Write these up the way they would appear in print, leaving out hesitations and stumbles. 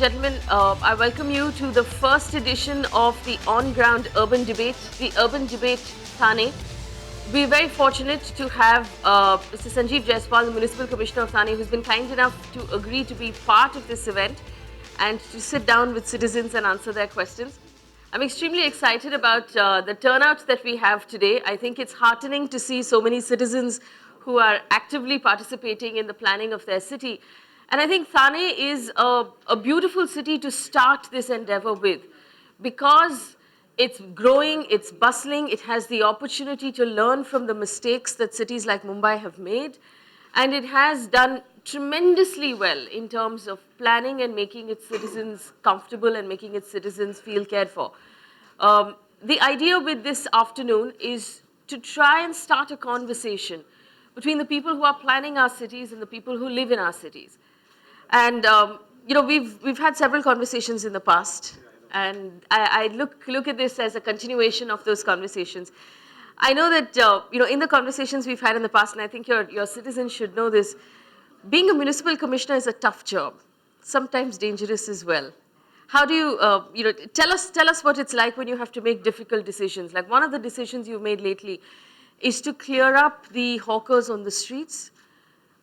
gentlemen, I welcome you to the first edition of the on-ground urban debate, the Urban Debate Thane. We're very fortunate to have Mr. Sanjeev Jaiswal, the Municipal Commissioner of Thane, who's been kind enough to agree to be part of this event and to sit down with citizens and answer their questions. I'm extremely excited about the turnout that we have today. I think it's heartening to see so many citizens who are actively participating in the planning of their city. And I think Thane is a beautiful city to start this endeavor with, because it's growing, it's bustling, it has the opportunity to learn from the mistakes that cities like Mumbai have made, and it has done tremendously well in terms of planning and making its citizens comfortable and making its citizens feel cared for. The idea with this afternoon is to try and start a conversation between the people who are planning our cities and the people who live in our cities. And you know, we've had several conversations in the past, and I look at this as a continuation of those conversations. I know that you know, in the conversations we've had in the past, and I think your citizens should know this, being a municipal commissioner is a tough job, sometimes dangerous as well. How do you, you know, tell us what it's like when you have to make difficult decisions. Like one of the decisions you've made lately is to clear up the hawkers on the streets.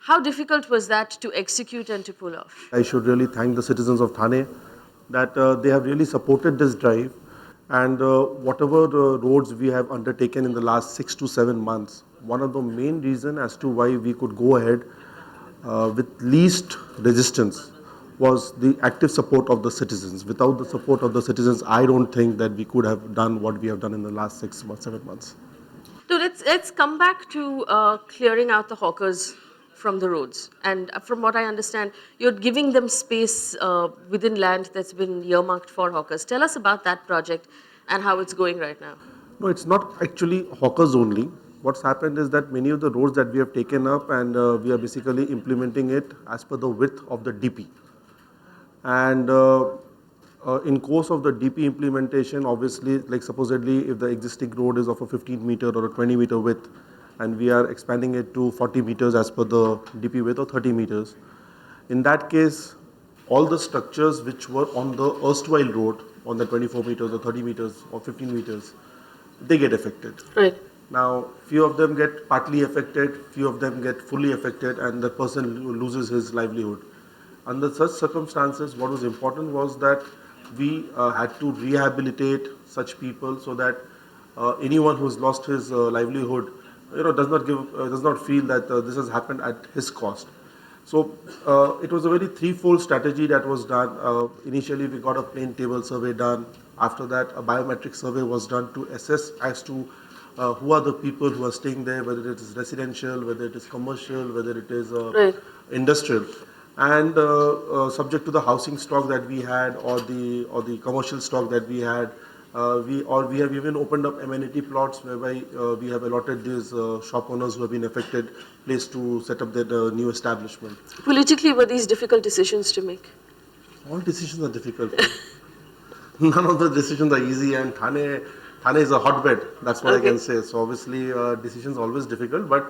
How difficult was that to execute and to pull off? I should really thank the citizens of Thane that they have really supported this drive, and whatever roads we have undertaken in the last 6 to 7 months, one of the main reasons as to why we could go ahead with least resistance was the active support of the citizens. Without the support of the citizens, I don't think that we could have done what we have done in the last 6 months, 7 months. So let's come back to clearing out the hawkers from the roads. And from what I understand, you're giving them space within land that's been earmarked for hawkers. Tell us about that project and how it's going right now. No, it's not actually hawkers only. What's happened is that many of the roads that we have taken up, and we are basically implementing it as per the width of the DP. And in course of the DP implementation, obviously, like supposedly if the existing road is of a 15-meter or a 20-meter width, and we are expanding it to 40 meters as per the DP width or 30 meters. In that case, all the structures which were on the erstwhile road, on the 24 meters or 30 meters or 15 meters, they get affected. Right. Now, few of them get partly affected, few of them get fully affected, and the person loses his livelihood. Under such circumstances, what was important was that we had to rehabilitate such people so that anyone who has lost his livelihood, you know, does not feel that this has happened at his cost. So it was a very threefold strategy that was done. Initially, we got a plain table survey done. After that, a biometric survey was done to assess as to who are the people who are staying there, whether it is residential, whether it is commercial, whether it is industrial. And subject to the housing stock that we had or the commercial stock that we had, we have even opened up amenity plots whereby we have allotted these shop owners who have been affected place to set up their new establishment. Politically, were these difficult decisions to make? All decisions are difficult. None of the decisions are easy, and Thane is a hotbed. That's what I can say. So obviously, decisions are always difficult. But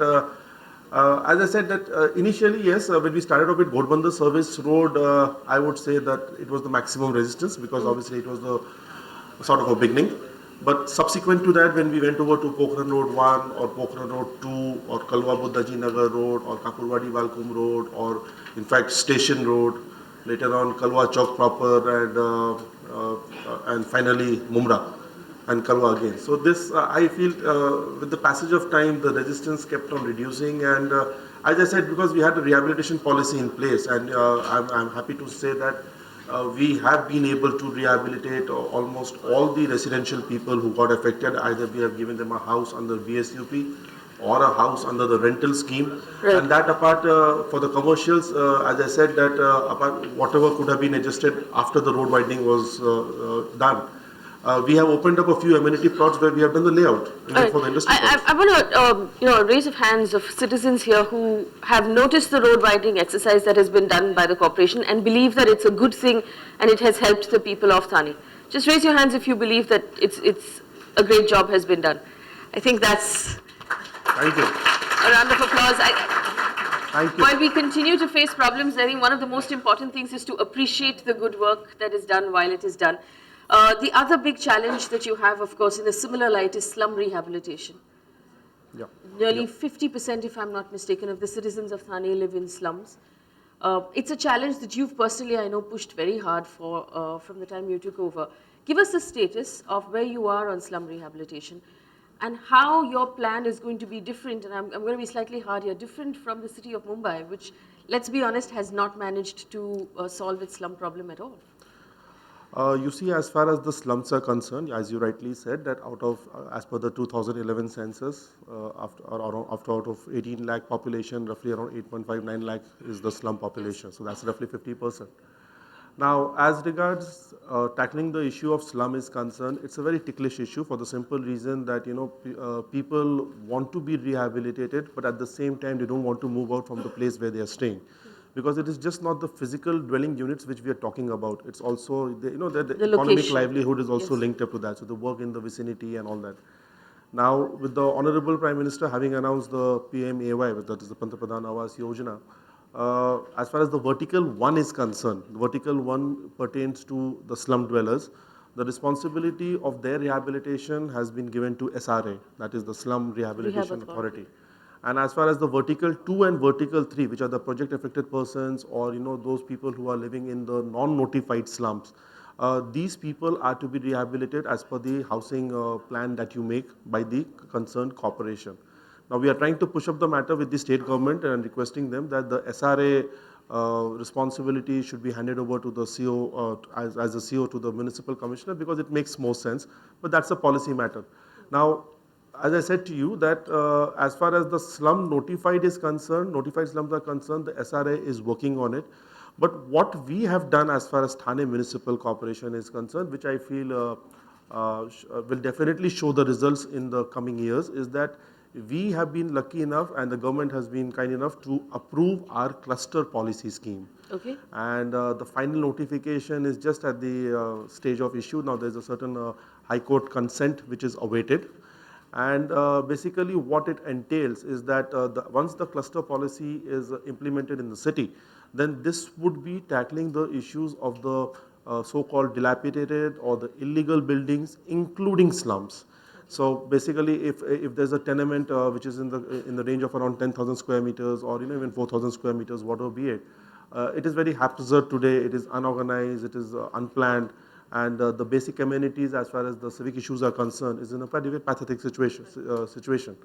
as I said, that initially, yes, when we started off with Ghodbunder Service Road, I would say that it was the maximum resistance, because obviously it was the sort of a beginning. But subsequent to that, when we went over to Pokhran Road 1 or Pokhran Road 2 or Kalwa Buddhaji Nagar Road or Kakurwadi Walkum Road, or in fact Station Road, later on Kalwa Chowk proper, and finally Mumra and Kalwa again. So this, I feel with the passage of time, the resistance kept on reducing, and as I said, because we had a rehabilitation policy in place, and I'm happy to say that we have been able to rehabilitate almost all the residential people who got affected. Either we have given them a house under VSUP or a house under the rental scheme. Right. And that apart, for the commercials, as I said, that apart, whatever could have been adjusted after the road widening was done. We have opened up a few amenity plots where we have done the layout for the industry. I want to, you know, raise of hands of citizens here who have noticed the road widening exercise that has been done by the corporation and believe that it's a good thing and it has helped the people of Thane. Just raise your hands if you believe that it's a great job has been done. I think that's Thank you. a round of applause. Thank you. While we continue to face problems, I think one of the most important things is to appreciate the good work that is done while it is done. The other big challenge that you have, of course, in a similar light is slum rehabilitation. Yeah. Nearly Yeah. 50%, if I'm not mistaken, of the citizens of Thane live in slums. It's a challenge that you've personally, I know, pushed very hard for from the time you took over. Give us the status of where you are on slum rehabilitation and how your plan is going to be different, and I'm going to be slightly hard here, different from the city of Mumbai, which, let's be honest, has not managed to solve its slum problem at all. You see, as far as the slums are concerned, as you rightly said, that out of, as per the 2011 census, after out of 18 lakh population, roughly around 8.59 lakh is the slum population. So that's roughly 50%. Now, as regards tackling the issue of slum is concerned, it's a very ticklish issue for the simple reason that, people want to be rehabilitated, but at the same time, they don't want to move out from the place where they are staying. Because it is just not the physical dwelling units which we are talking about. It's also, the The economic location. livelihood is also Yes. linked up to that. So the work in the vicinity and all that. Now, with the Honorable Prime Minister having announced the PMAY, that is the Pantra Pradhan Awas Yojana, as far as the vertical one is concerned, the vertical one pertains to the slum dwellers. The responsibility of their rehabilitation has been given to SRA, that is the Slum Rehab Rehabilitation Authority. Authority. And as far as the vertical 2 and vertical 3, which are the project affected persons or those people who are living in the non-notified slums, these people are to be rehabilitated as per the housing plan that you make by the concerned corporation. Now we are trying to push up the matter with the state government and requesting them that the SRA responsibility should be handed over to the CO, as a CO to the municipal commissioner, because it makes more sense, but that's a policy matter. Now, as I said to you that as far as the slum notified is concerned, notified slums are concerned, the SRA is working on it. But what we have done as far as Thane Municipal Corporation is concerned, which I feel will definitely show the results in the coming years, is that we have been lucky enough and the government has been kind enough to approve our cluster policy scheme. Okay. And the final notification is just at the stage of issue. Now there's a certain High Court consent which is awaited. And basically what it entails is that once the cluster policy is implemented in the city, then this would be tackling the issues of the so-called dilapidated or the illegal buildings, including slums. So basically, if there's a tenement which is in the range of around 10,000 square meters or even 4,000 square meters, whatever be it, it is very haphazard today. It is unorganized. It is unplanned. And the basic amenities as far as the civic issues are concerned is in a very pathetic situation.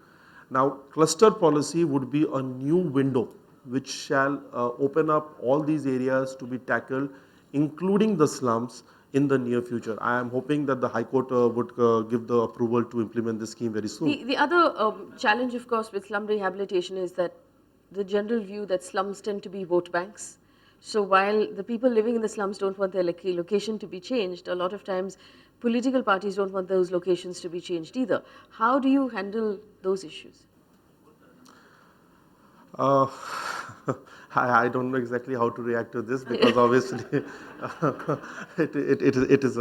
Now, cluster policy would be a new window which shall open up all these areas to be tackled, including the slums, in the near future. I am hoping that the High Court would give the approval to implement this scheme very soon. The other challenge, of course, with slum rehabilitation is that the general view that slums tend to be vote banks. So while the people living in the slums don't want their location to be changed, a lot of times political parties don't want those locations to be changed either. How do you handle those issues? Uh, I don't know exactly how to react to this because obviously it is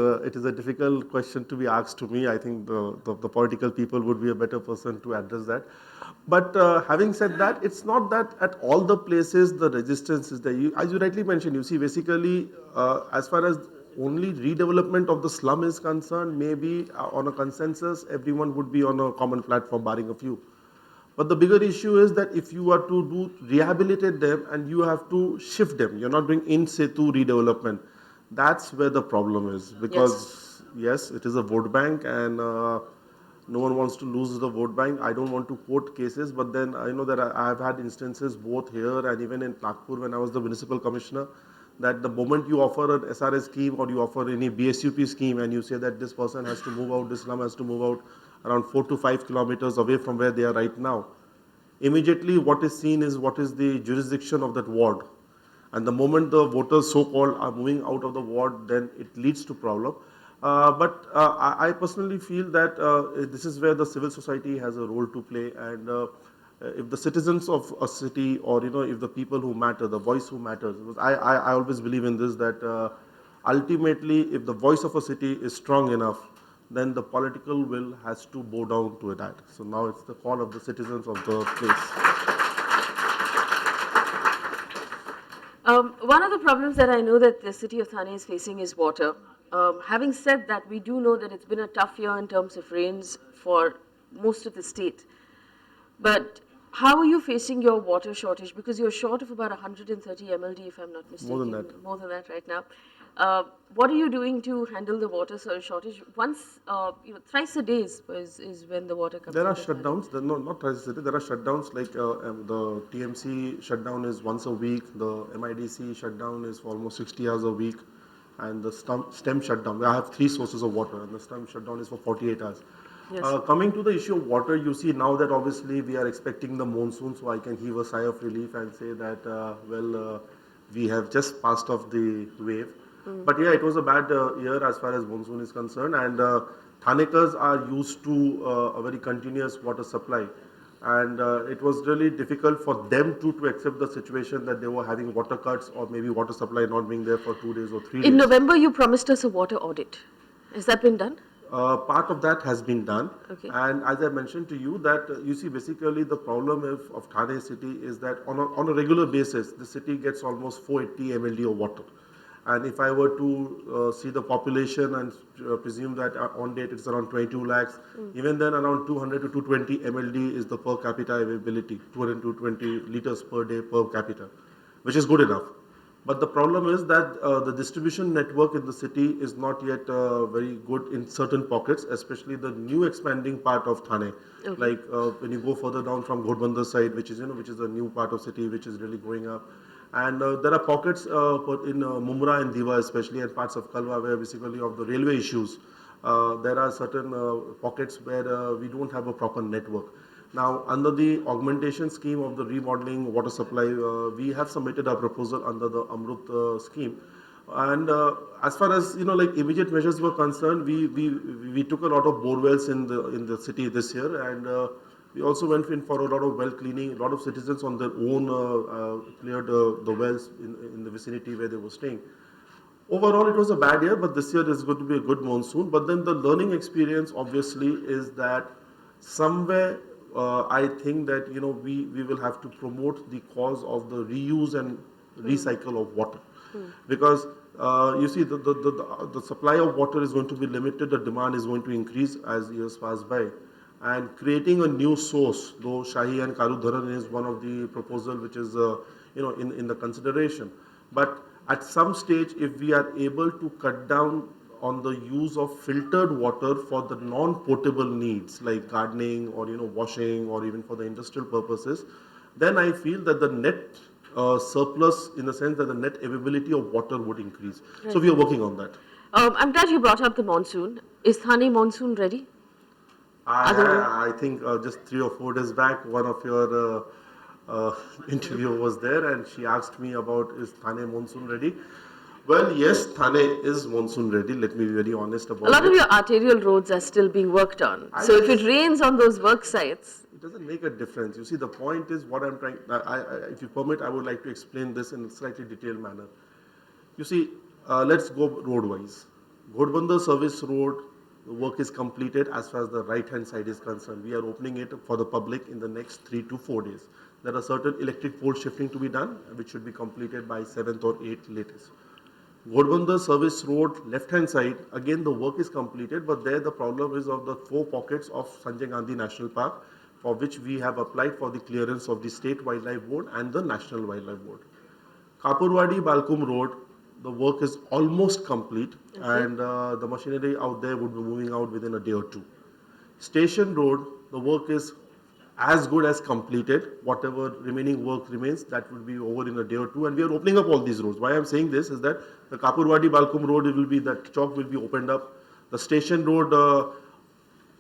a difficult question to be asked to me. I think the political people would be a better person to address that. But having said that, it's not that at all the places the resistance is there. As you rightly mentioned, you see basically as far as only redevelopment of the slum is concerned, maybe on a consensus, everyone would be on a common platform barring a few. But the bigger issue is that if you are to rehabilitate them and you have to shift them, you're not doing in situ redevelopment. That's where the problem is because yes, it is a vote bank and no one wants to lose the vote bank. I don't want to quote cases, but then I know that I have had instances both here and even in Nagpur when I was the municipal commissioner, that the moment you offer an SRS scheme or you offer any BSUP scheme and you say that this person has to move out, this slum has to move out around 4 to 5 kilometers away from where they are right now, immediately what is seen is what is the jurisdiction of that ward. And the moment the voters so-called are moving out of the ward, then it leads to problem. But I personally feel that this is where the civil society has a role to play, and if the citizens of a city or if the people who matter, the voice who matters, I always believe in this that ultimately if the voice of a city is strong enough, then the political will has to bow down to that. So now it's the call of the citizens of the place. One of the problems that I know that the city of Thane is facing is water. Having said that, we do know that it's been a tough year in terms of rains for most of the state. But how are you facing your water shortage? Because you're short of about 130 MLD, if I'm not More than mistaken, that. more than that right now. What are you doing to handle the water shortage? Once, thrice a day is when the water comes There are into Thane. shutdowns. There, no, not necessarily. There are shutdowns like the TMC shutdown is once a week. The MIDC shutdown is for almost 60 hours a week, and the STEM shutdown. I have three sources of water, and the STEM shutdown is for 48 hours. Yes. Coming to the issue of water, you see now that obviously we are expecting the monsoon, so I can heave a sigh of relief and say that we have just passed off the wave. But yeah, it was a bad year as far as monsoon is concerned, and Thanekars are used to a very continuous water supply, and it was really difficult for them to accept the situation that they were having water cuts or maybe water supply not being there for 2 days or 3 In days. November, you promised us a water audit. Has that been done? Part of that has been done, Okay. and as I mentioned to you that you see basically the problem of Thane city is that on a regular basis the city gets almost 480 MLD of water, and if I were to see the population and presume that on date it's around 22 lakhs, even then around 200 to 220 MLD is the per capita availability, 200 to 220 liters per day per capita, which is good enough. But the problem is that the distribution network in the city is not yet very good in certain pockets, especially the new expanding part of Thane. Okay. Like when you go further down from Ghodbandar side, which is which is a new part of city, which is really growing up. And there are pockets in Mumra and Diva, especially, and parts of Kalwa, where basically of the railway issues, there are certain pockets where we don't have a proper network. Now, under the augmentation scheme of the remodeling water supply, we have submitted our proposal under the Amrut scheme. And as far as like immediate measures were concerned, we took a lot of bore wells in the city this year, and we also went in for a lot of well cleaning. A lot of citizens on their own cleared the wells in the vicinity where they were staying. Overall, it was a bad year, but this year is going to be a good monsoon. But then the learning experience, obviously, is that somewhere I think that we will have to promote the cause of the reuse and recycle of water, because you see the supply of water is going to be limited, the demand is going to increase as years pass by, and creating a new source, though Shahi and Karu Dharan is one of the proposal which is in the consideration, but at some stage, if we are able to cut down on the use of filtered water for the non-potable needs like gardening or washing or even for the industrial purposes, then I feel that the net surplus, in the sense that the net availability of water would increase. Right. So we are working on that. I'm glad you brought up the monsoon. Is Thane monsoon ready? I think just 3 or 4 days back, one of your interview was there, and she asked me about, is Thane monsoon ready? Well, yes, Thane is monsoon ready. Let me be very honest about it. A lot of your arterial roads are still being worked on. So if it rains on those work sites, it doesn't make a difference. You see, the point is what I'm trying. If you permit, I would like to explain this in a slightly detailed manner. You see, let's go road-wise. Ghodbandar Service Road, the work is completed as far as the right-hand side is concerned. We are opening it for the public in the next 3 to 4 days. There are certain electric pole shifting to be done, which should be completed by 7th or 8th latest. Ghodbandar Service Road, left-hand side, again the work is completed, but there the problem is of the 4 pockets of Sanjay Gandhi National Park, for which we have applied for the clearance of the State Wildlife Board and the National Wildlife Board. Kapurwadi Balkum Road, the work is almost complete, and the machinery out there would be moving out within a day or 2. Station Road, the work is as good as completed. Whatever remaining work remains, that will be over in a day or 2, and we are opening up all these roads. Why I am saying this is that the Kapurwadi Balkum Road, that chalk will be opened up. The Station Road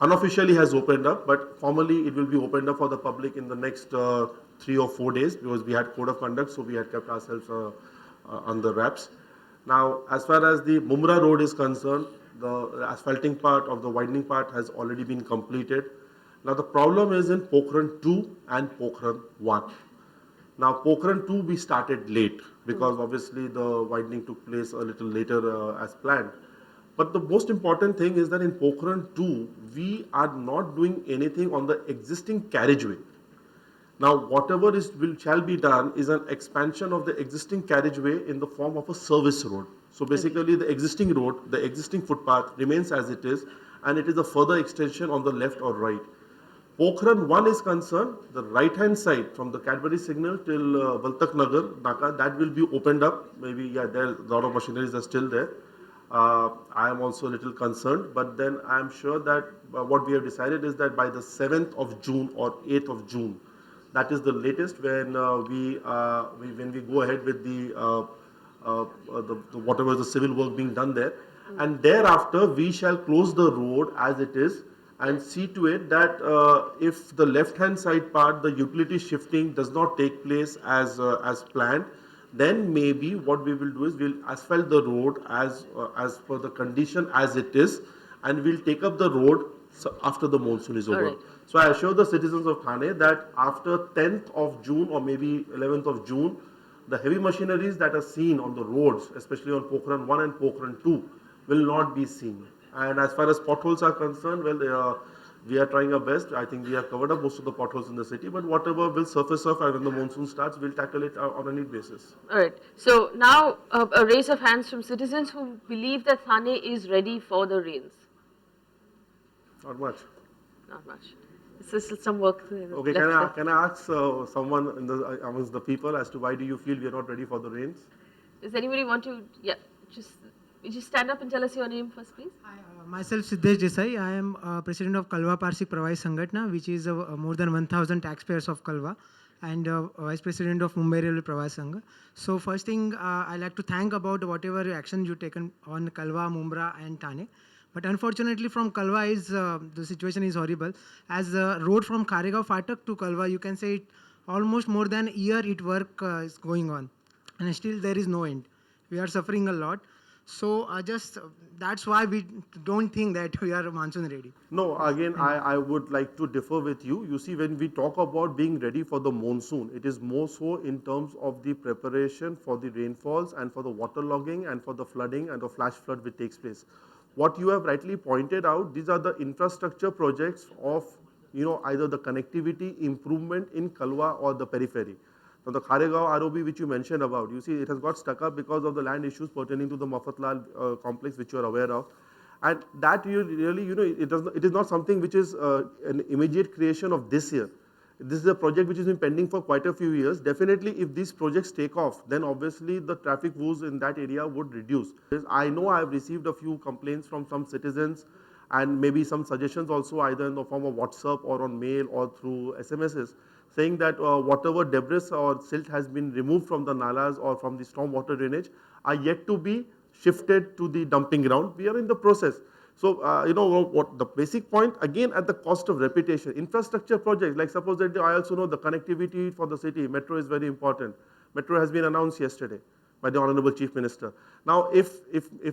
unofficially has opened up, but formally it will be opened up for the public in the next 3 or 4 days, because we had code of conduct, so we had kept ourselves on the wraps. Now, as far as the Mumra Road is concerned, the asphalting part of the widening part has already been completed. Now, the problem is in Pokhran 2 and Pokhran 1. Now, Pokhran 2 we started late, because obviously the widening took place a little later as planned. But the most important thing is that in Pokhran 2, we are not doing anything on the existing carriageway. Now, whatever shall be done is an expansion of the existing carriageway in the form of a service road. So basically, the existing road, the existing footpath remains as it is, and it is a further extension on the left or right. Pokhran 1 is concerned, the right-hand side from the Cadbury signal till Valtak Nagar, Naka, that will be opened up. Maybe, yeah, there a lot of machineries are still there. I am also a little concerned, but then I am sure that what we have decided is that by the 7th of June or 8th of June, that is the latest when when we go ahead with the whatever the civil work being done there, and thereafter we shall close the road as it is and see to it that if the left hand side part the utility shifting does not take place as planned, then maybe what we will do is we'll asphalt the road as per the condition as it is, and we'll take up the road after the monsoon is over. Right. So I assure the citizens of Thane that after 10th of June or maybe 11th of June, the heavy machineries that are seen on the roads, especially on Pokhran 1 and Pokhran 2, will not be seen. And as far as potholes are concerned, well, we are trying our best. I think we have covered up most of the potholes in the city, but whatever will surface up when the monsoon starts, we'll tackle it on a need basis. All right. So now a raise of hands from citizens who believe that Thane is ready for the rains. Not much. Not much. This is some work. Okay, can I ask someone amongst the people as to why do you feel we are not ready for the rains? Does anybody want to? Yeah, just stand up and tell us your name first, please. Hi, myself Siddesh Desai. I am president of Kalwa Parsik Pravai Sangatna, which is more than 1,000 taxpayers of Kalwa, and vice president of Mumbai Railway Pravai Sangha. So first thing, I like to thank about whatever action you taken on Kalwa, Mumra, and Thane. But unfortunately, from Kalwa is the situation is horrible. As the road from Karegaon Fatak to Kalwa, you can say it, almost more than a year it work is going on, and still there is no end. We are suffering a lot. So that's why we don't think that we are monsoon ready. No, again, I would like to differ with you. You see, when we talk about being ready for the monsoon, it is more so in terms of the preparation for the rainfalls and for the waterlogging and for the flooding and the flash flood which takes place. What you have rightly pointed out, these are the infrastructure projects of, either the connectivity improvement in Kalwa or the periphery. Now, the Karegaon ROB which you mentioned about, you see, it has got stuck up because of the land issues pertaining to the Mafatlal complex which you are aware of. And that really, it is not something which is an immediate creation of this year. This is a project which has been pending for quite a few years. Definitely, if these projects take off, then obviously the traffic woes in that area would reduce. I know I have received a few complaints from some citizens and maybe some suggestions also either in the form of WhatsApp or on mail or through SMSs, saying that whatever debris or silt has been removed from the nalas or from the storm water drainage are yet to be shifted to the dumping ground. We are in the process. So, what the basic point, again, at the cost of reputation, infrastructure projects, like suppose that I also know the connectivity for the city, metro is very important. Metro has been announced yesterday by the Honorable Chief Minister. Now, if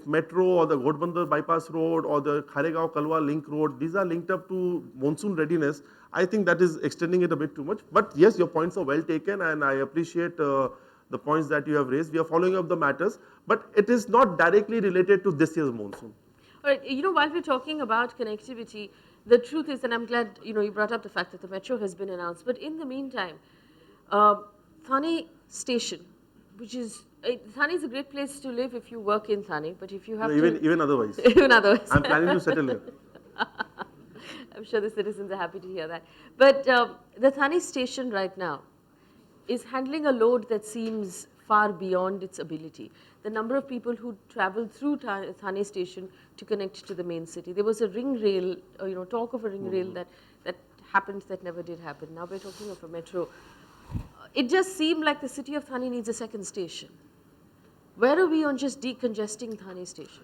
metro or the Ghodbandar bypass road or the Kharegaon Kalwa link road, these are linked up to monsoon readiness, I think that is extending it a bit too much. But yes, your points are well taken, and I appreciate the points that you have raised. We are following up the matters, but it is not directly related to this year's monsoon. All right, while we're talking about connectivity, the truth is, and I'm glad, you brought up the fact that the metro has been announced, but in the meantime, Thane station, which is, Thane is a great place to live if you work in Thane, but if you have even otherwise. Even otherwise. I'm planning to settle here. I'm sure the citizens are happy to hear that. But the Thane station right now is handling a load that seems far beyond its ability. The number of people who travel through Thane station to connect to the main city. There was a ring rail, talk of a ring rail that happened that never did happen. Now we're talking of a metro. It just seemed like the city of Thane needs a second station. Where are we on just decongesting Thane station?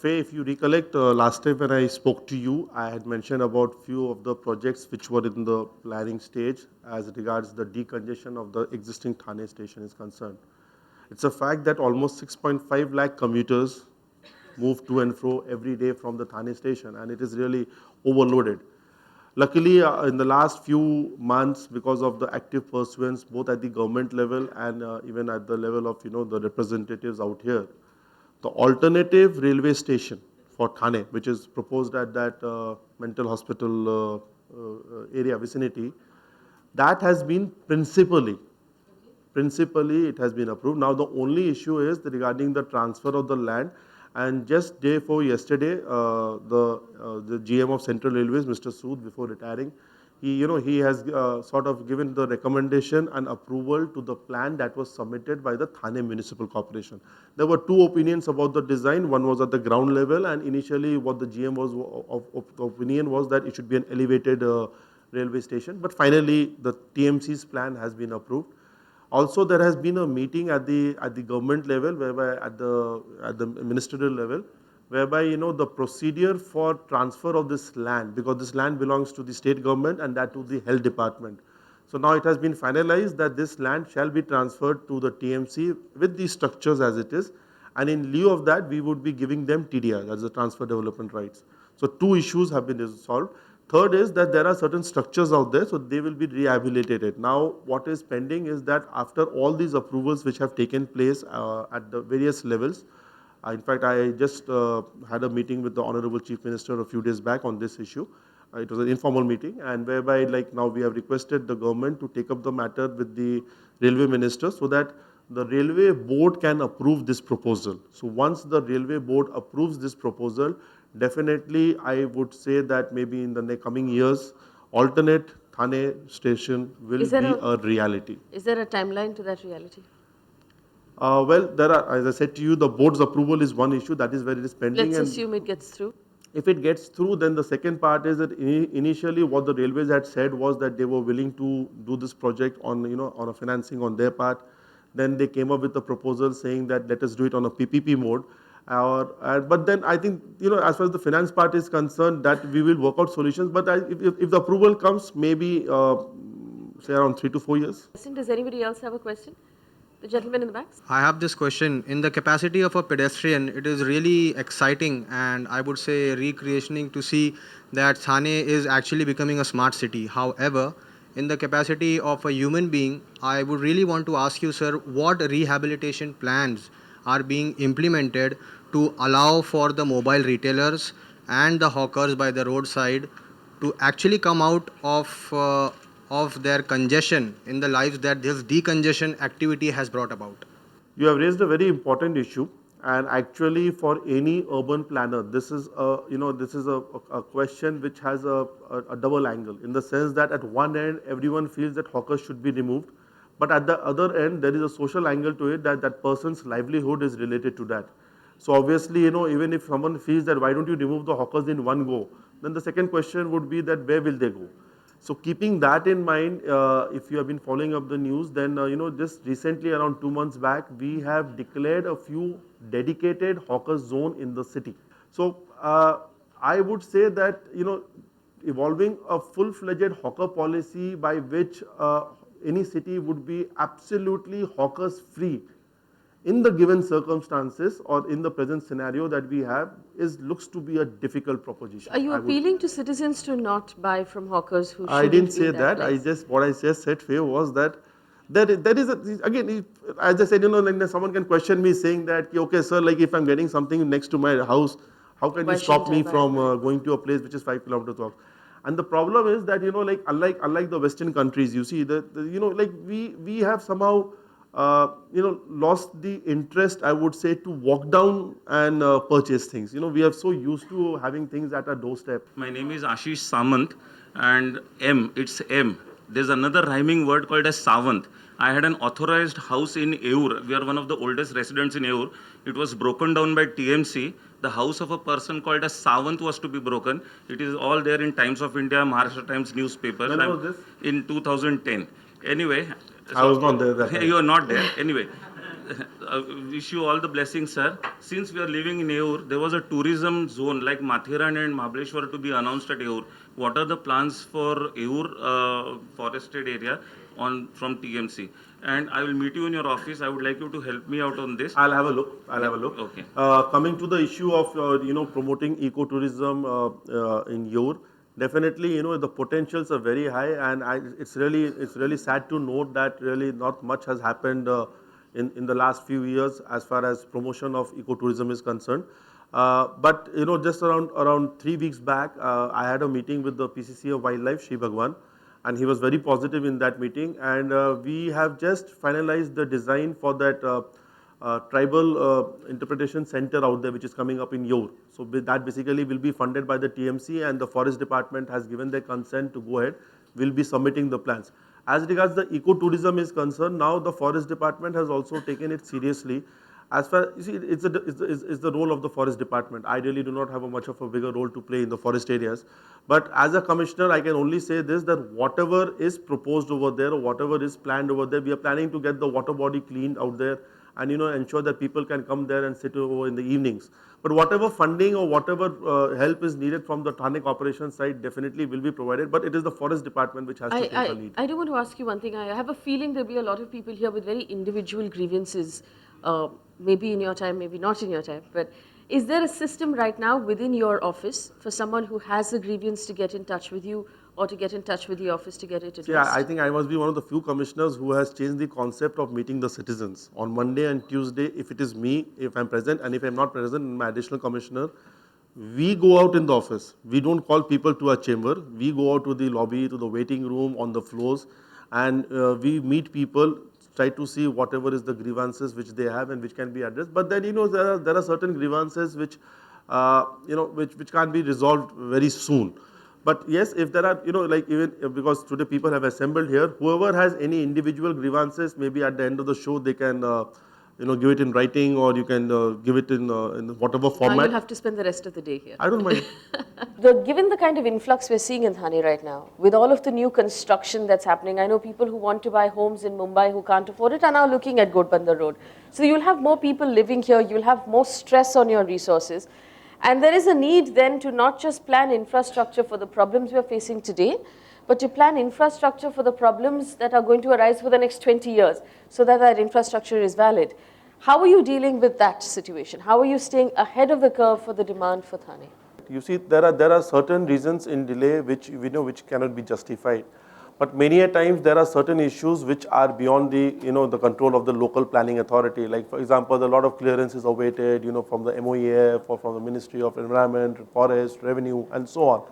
Faye, if you recollect, last time when I spoke to you, I had mentioned about few of the projects which were in the planning stage as regards the decongestion of the existing Thane station is concerned. It's a fact that almost 6.5 lakh commuters move to and fro every day from the Thane station, and it is really overloaded. Luckily, in the last few months, because of the active pursuance, both at the government level and even at the level of the representatives out here, the alternative railway station for Thane, which is proposed at that mental hospital area vicinity, That has been principally it has been approved. Now the only issue is regarding the transfer of the land, and just day before yesterday, the GM of Central Railways, Mr. Sood, before retiring, he has sort of given the recommendation and approval to the plan that was submitted by the Thane Municipal Corporation. There were two opinions about the design. One was at the ground level, and initially what the GM was of the opinion was that it should be an elevated railway station. But finally, the TMC's plan has been approved. Also, there has been a meeting at the government level, whereby at the ministerial level, whereby the procedure for transfer of this land, because this land belongs to the state government and that to the health department. So now it has been finalized that this land shall be transferred to the TMC with the structures as it is, and in lieu of that, we would be giving them TDR, that's the transfer development rights. So two issues have been resolved. Third is that there are certain structures out there, so they will be rehabilitated. Now, what is pending is that after all these approvals which have taken place at the various levels, in fact, I just had a meeting with the Honorable Chief Minister a few days back on this issue. It was an informal meeting, and whereby like now we have requested the government to take up the matter with the railway minister so that the railway board can approve this proposal. So once the railway board approves this proposal, definitely I would say that maybe in the coming years, alternate Thane station will be a reality. Is there a timeline to that reality? Well, there are, as I said to you, the board's approval is one issue, that is where it is pending. Let's assume it gets through. If it gets through, then the second part is that initially what the railways had said was that they were willing to do this project on, on a financing on their part. Then they came up with a proposal saying that let us do it on a PPP mode. But then I think, as far as the finance part is concerned, that we will work out solutions. But if the approval comes, maybe say around 3 to 4 years. Does anybody else have a question? The gentleman in the back. I have this question. In the capacity of a pedestrian, it is really exciting and I would say recreationing to see that Thane is actually becoming a smart city. However, in the capacity of a human being, I would really want to ask you, sir, what rehabilitation plans are being implemented to allow for the mobile retailers and the hawkers by the roadside to actually come out of their congestion in the lives that this decongestion activity has brought about? You have raised a very important issue, and actually for any urban planner, this is a question which has a double angle, in the sense that at one end everyone feels that hawkers should be removed, but at the other end there is a social angle to it, that that person's livelihood is related to that. So obviously, even if someone feels that why don't you remove the hawkers in one go, then the second question would be that where will they go? So keeping that in mind, if you have been following up the news, then just recently around 2 months back, we have declared a few dedicated hawker zone in the city. So I would say that evolving a full-fledged hawker policy by which any city would be absolutely hawkers free in the given circumstances or in the present scenario that we have looks to be a difficult proposition. Are you appealing to citizens to not buy from hawkers who I didn't say that? What I just said here was that there is again, as I said, like someone can question me saying that, okay, sir, like if I'm getting something next to my house, how can you stop me from going to a place which is 5 kilometers off? And the problem is that, like unlike the Western countries, you see that, like we have somehow lost the interest, I would say, to walk down and purchase things. We are so used to having things at our doorstep. My name is Ashish Samant, and it's M. There's another rhyming word called as Savant. I had an authorized house in Eur. We are one of the oldest residents in Eur. It was broken down by TMC. The house of a person called as Savant was to be broken. It is all there in Times of India, Maharashtra Times newspaper. When was this? In 2010. Anyway. I was not there that time. You are not there. Anyway. Wish you all the blessings, sir. Since we are living in Eur, there was a tourism zone like Mathiran and Mahabaleshwar to be announced at Eur. What are the plans for Eur forested area from TMC? And I will meet you in your office. I would like you to help me out on this. I'll have a look. Okay. Coming to the issue of promoting ecotourism in Eur, definitely the potentials are very high, and it's really sad to note that really not much has happened in the last few years as far as promotion of ecotourism is concerned. But just around 3 weeks back, I had a meeting with the PCC of Wildlife, Shri Bhagwan, and he was very positive in that meeting. And we have just finalized the design for that tribal interpretation center out there, which is coming up in Yor. So that basically will be funded by the TMC, and the forest department has given their consent to go ahead. We'll be submitting the plans. As regards the ecotourism is concerned, now the forest department has also taken it seriously. As far, you see, it's the role of the forest department. I really do not have a much of a bigger role to play in the forest areas. But as a commissioner, I can only say this, that whatever is proposed over there or whatever is planned over there, we are planning to get the water body cleaned out there and ensure that people can come there and sit over in the evenings. But whatever funding or whatever help is needed from the Thane corporation side definitely will be provided, but it is the forest department which has to take the lead. I do want to ask you one thing. I have a feeling there'll be a lot of people here with very individual grievances, maybe in your time, maybe not in your time, but is there a system right now within your office for someone who has a grievance to get in touch with you or to get in touch with the office to get it addressed? Yeah, I think I must be one of the few commissioners who has changed the concept of meeting the citizens. On Monday and Tuesday, if it is me, if I'm present, and if I'm not present, my additional commissioner, we go out in the office. We don't call people to our chamber. We go out to the lobby, to the waiting room, on the floors, and we meet people, try to see whatever is the grievances which they have and which can be addressed. But then, there are certain grievances which, which can't be resolved very soon. But yes, if there are, like even because today people have assembled here, whoever has any individual grievances, maybe at the end of the show they can, give it in writing, or you can give it in whatever format. Now you'll have to spend the rest of the day here. I don't mind. Given the kind of influx we're seeing in Thane right now, with all of the new construction that's happening, I know people who want to buy homes in Mumbai who can't afford it are now looking at Ghodbunder Road. So you'll have more people living here, you'll have more stress on your resources. And there is a need then to not just plan infrastructure for the problems we are facing today, but to plan infrastructure for the problems that are going to arise for the next 20 years, so that that infrastructure is valid. How are you dealing with that situation? How are you staying ahead of the curve for the demand for Thane? You see, there are certain reasons in delay which we know which cannot be justified. But many a times there are certain issues which are beyond the the control of the local planning authority. Like for example, a lot of clearances are awaited from the MOEF or from the Ministry of Environment, Forest, Revenue, and so on.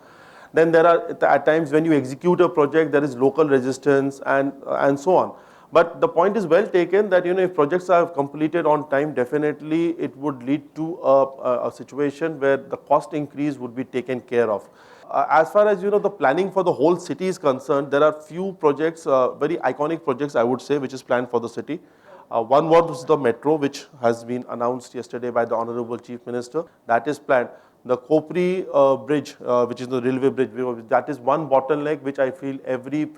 Then there are at times when you execute a project, there is local resistance and so on. But the point is well taken that if projects are completed on time, definitely it would lead to a situation where the cost increase would be taken care of. As far as the planning for the whole city is concerned, there are few projects, very iconic projects I would say, which is planned for the city. One was the metro, which has been announced yesterday by the Honorable Chief Minister. That is planned. The Kopri bridge, which is the railway bridge, that is one bottleneck which I feel every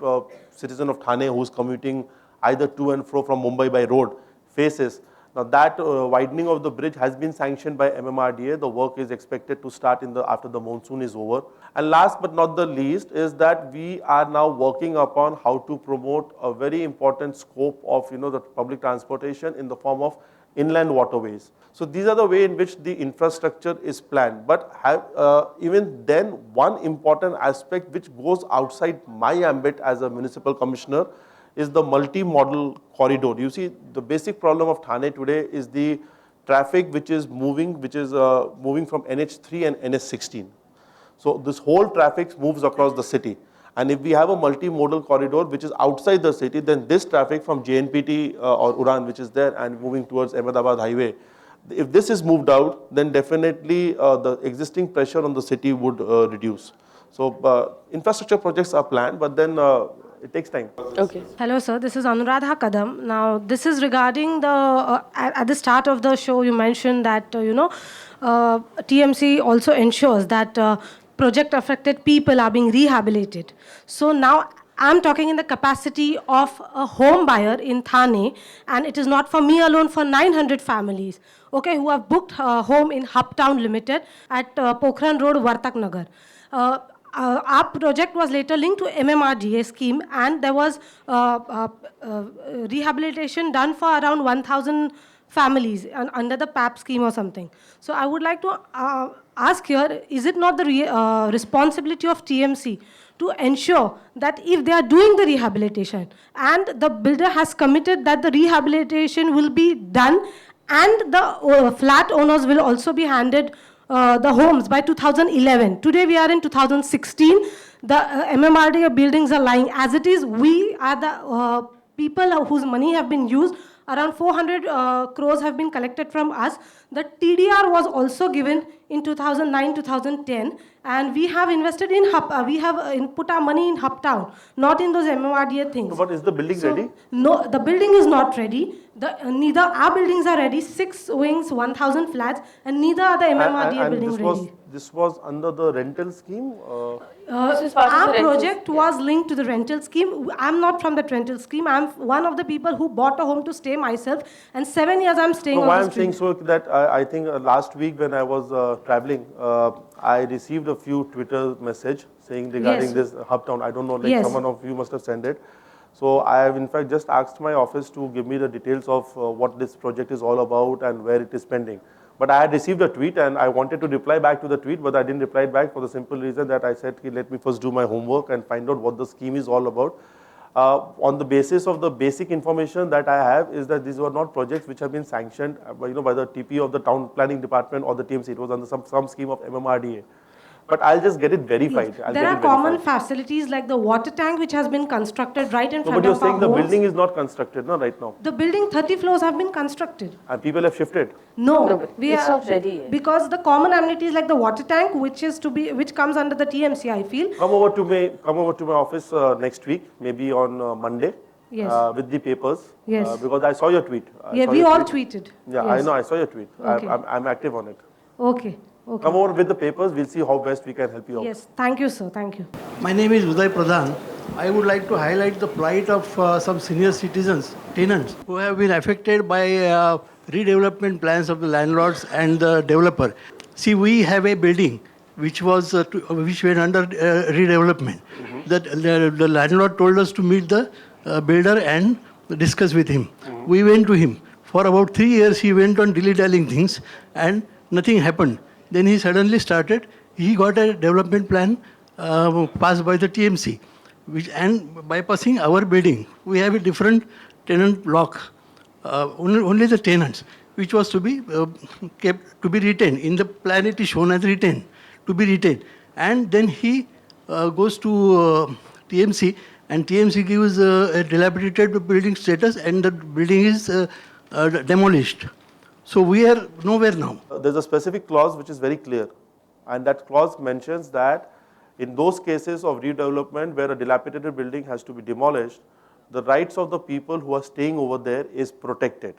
citizen of Thane who is commuting either to and fro from Mumbai by road faces. Now that widening of the bridge has been sanctioned by MMRDA. The work is expected to start after the monsoon is over. And last but not the least is that we are now working upon how to promote a very important scope of the public transportation in the form of inland waterways. So these are the way in which the infrastructure is planned. But even then, one important aspect which goes outside my ambit as a municipal commissioner is the multi-modal corridor. You see, the basic problem of Thane today is the traffic which is moving from NH3 and NH16. So this whole traffic moves across the city. And if we have a multi-modal corridor which is outside the city, then this traffic from JNPT or Uran, which is there, and moving towards Ahmedabad highway, if this is moved out, then definitely the existing pressure on the city would reduce. So infrastructure projects are planned, but then it takes time. Okay. Hello, sir. This is Anuradha Kadam. Now, this is regarding the, at the start of the show, you mentioned that, TMC also ensures that project-affected people are being rehabilitated. So now, I'm talking in the capacity of a home buyer in Thane, and it is not for me alone, for 900 families, okay, who have booked a home in Hubtown Limited at Pokhran Road, Vartak Nagar. Our project was later linked to MMRDA scheme, and there was rehabilitation done for around 1,000 families under the PAP scheme or something. So I would like to ask here, is it not the responsibility of TMC to ensure that if they are doing the rehabilitation and the builder has committed that the rehabilitation will be done and the flat owners will also be handed the homes by 2011. Today we are in 2016. The MMRDA buildings are lying as it is. We are the people whose money have been used. Around 400 crores have been collected from us. The TDR was also given in 2009-2010, and we have invested in we have put our money in Hubtown, not in those MMRDA things. But is the building ready? No, the building is not ready. Neither our buildings are ready. 6 wings, 1,000 flats, and neither are the MMRDA building ready. This was under the rental scheme? This is part of Our the rental project was linked to the rental scheme. I'm not from that rental scheme. I'm one of the people who bought a home to stay myself, and 7 years I'm staying No, on why the I'm street. saying so that I think last week when I was traveling, I received a few Twitter message saying regarding Yes. this Hubtown. I don't know, like Yes. someone of you must have sent it. So I have in fact just asked my office to give me the details of what this project is all about and where it is pending. But I had received a tweet and I wanted to reply back to the tweet, but I didn't reply back for the simple reason that I said, let me first do my homework and find out what the scheme is all about. On the basis of the basic information that I have is that these were not projects which have been sanctioned by the TP of the town planning department or the TMC. It was under some scheme of MMRDA. But I'll just get it verified. Yes. There are common facilities like the water tank which has been constructed right in front But you're of our saying the homes. building is not constructed, no, right now? The building 30 floors have been constructed. And people have shifted. No, but it's not ready yet. Because the common amenities like the water tank, which comes under the TMC, I feel. Come over to my office next week, maybe on Monday. Yes. With the papers. Yes. Because I saw your tweet. We all tweeted. Yeah, Yes. I know, I saw your tweet. Okay. I'm active on it. Okay. Okay. Come over with the papers, we'll see how best we can help you out. Yes. Thank you, sir. Thank you. My name is Uday Pradhan. I would like to highlight the plight of some senior citizens, tenants, who have been affected by redevelopment plans of the landlords and the developer. See, we have a building which went under redevelopment. The landlord told us to meet the builder and discuss with him. We went to him. For about 3 years, he went on dilly-dallying things and nothing happened. Then he suddenly started, he got a development plan passed by the TMC, and bypassing our building. We have a different tenant block, only the tenants, which was to be kept, to be retained. In the plan it is shown as retained, to be retained. And then he goes to TMC, and TMC gives a dilapidated building status, and the building is demolished. So we are nowhere now. There's a specific clause which is very clear, and that clause mentions that in those cases of redevelopment where a dilapidated building has to be demolished, the rights of the people who are staying over there is protected.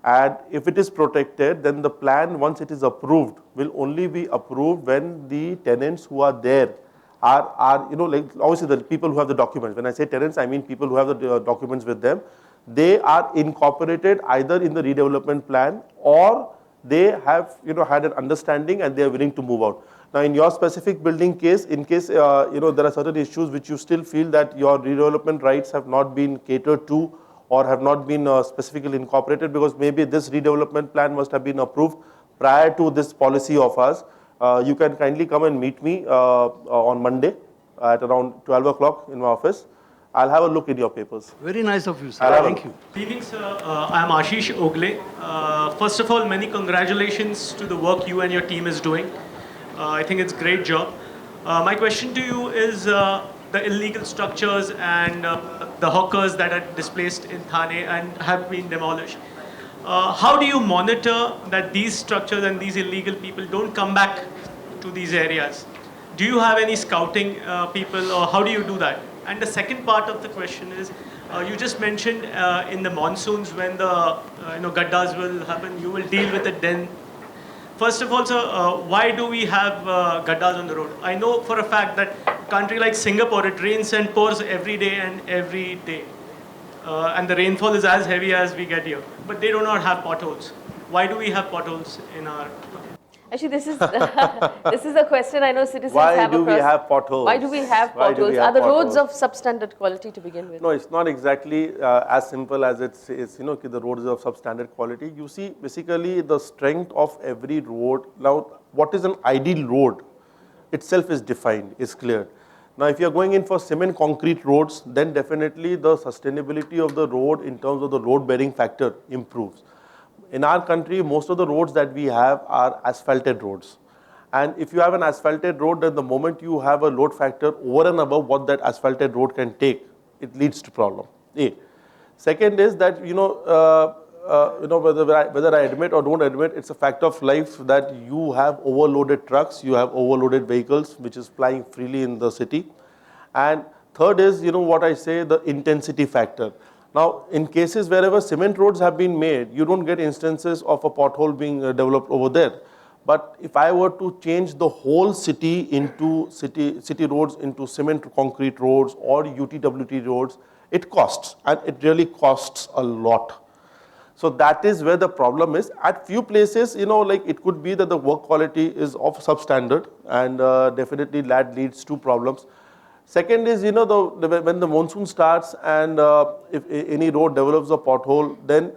And if it is protected, then the plan, once it is approved, will only be approved when the tenants who are there are like obviously the people who have the documents. When I say tenants, I mean people who have the documents with them. They are incorporated either in the redevelopment plan or they have had an understanding and they are willing to move out. Now in your specific building case, in case there are certain issues which you still feel that your redevelopment rights have not been catered to or have not been specifically incorporated, because maybe this redevelopment plan must have been approved prior to this policy of ours, you can kindly come and meet me on Monday at around 12 o'clock in my office. I'll have a look in your papers. Very nice of you, sir. Thank you. Good evening, sir. I'm Ashish Ogle. First of all, many congratulations to the work you and your team is doing. I think it's a great job. My question to you is the illegal structures and the hawkers that are displaced in Thane and have been demolished. How do you monitor that these structures and these illegal people don't come back to these areas? Do you have any scouting people, or how do you do that? And the second part of the question is, you just mentioned in the monsoons when the gaddas will happen, you will deal with it then. First of all, sir, why do we have gaddas on the road? I know for a fact that a country like Singapore, it rains and pours every day and every day. And the rainfall is as heavy as we get here. But they do not have potholes. Why do we have potholes in our... Actually, this is this is a question I know citizens Why have do we across. have potholes? Why do we have Why do we potholes? have Are the roads potholes? of substandard quality to begin with? No, it's not exactly as simple as it's the roads of substandard quality. You see, basically the strength of every road. Now, what is an ideal road itself is defined, is cleared. Now, if you are going in for cement concrete roads, then definitely the sustainability of the road in terms of the load bearing factor improves. In our country, most of the roads that we have are asphalted roads. And if you have an asphalted road, then the moment you have a load factor over and above what that asphalted road can take, it leads to problem. A. Second is that, whether I admit or don't admit, it's a fact of life that you have overloaded trucks, you have overloaded vehicles, which is flying freely in the city. And third is, what I say, the intensity factor. Now, in cases wherever cement roads have been made, you don't get instances of a pothole being developed over there. But if I were to change the whole city into city roads into cement concrete roads or UTWT roads, it costs, and it really costs a lot. So that is where the problem is. At few places, it could be that the work quality is of substandard, and definitely that leads to problems. Second is, when the monsoon starts and if any road develops a pothole, then,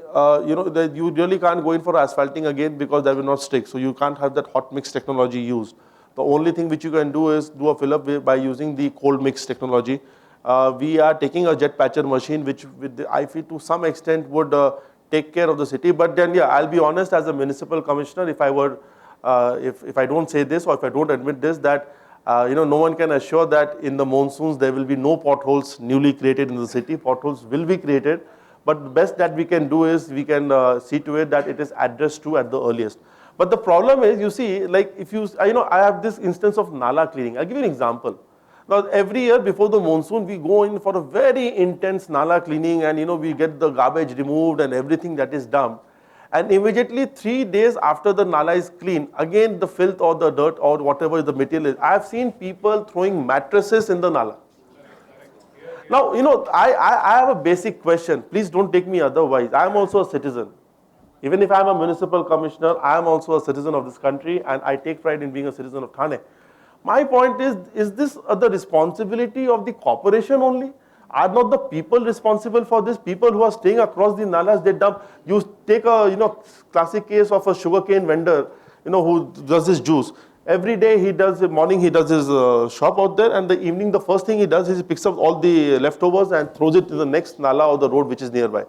you really can't go in for asphalting again because that will not stick. So you can't have that hot mix technology used. The only thing which you can do is do a fill-up by using the cold mix technology. We are taking a jet patcher machine, which I feel to some extent would take care of the city. But then, yeah, I'll be honest, as a municipal commissioner, if I were, if I don't say this or if I don't admit this, that no one can assure that in the monsoons there will be no potholes newly created in the city. Potholes will be created, but the best that we can do is we can see to it that it is addressed to at the earliest. But the problem is, you see, like if you, I have this instance of nala cleaning. I'll give you an example. Now, every year before the monsoon, we go in for a very intense nala cleaning, and we get the garbage removed and everything that is dumped. And immediately 3 days after the nala is clean, again the filth or the dirt or whatever the material is, I have seen people throwing mattresses in the nala. Now, I have a basic question. Please don't take me otherwise. I am also a citizen. Even if I am a municipal commissioner, I am also a citizen of this country, and I take pride in being a citizen of Thane. My point is this the responsibility of the corporation only? Are not the people responsible for this? People who are staying across the nalas, they dump. You take a classic case of a sugarcane vendor, who does his juice. Every day he does, morning he does his shop out there, and the evening the first thing he does is he picks up all the leftovers and throws it to the next nala or the road which is nearby.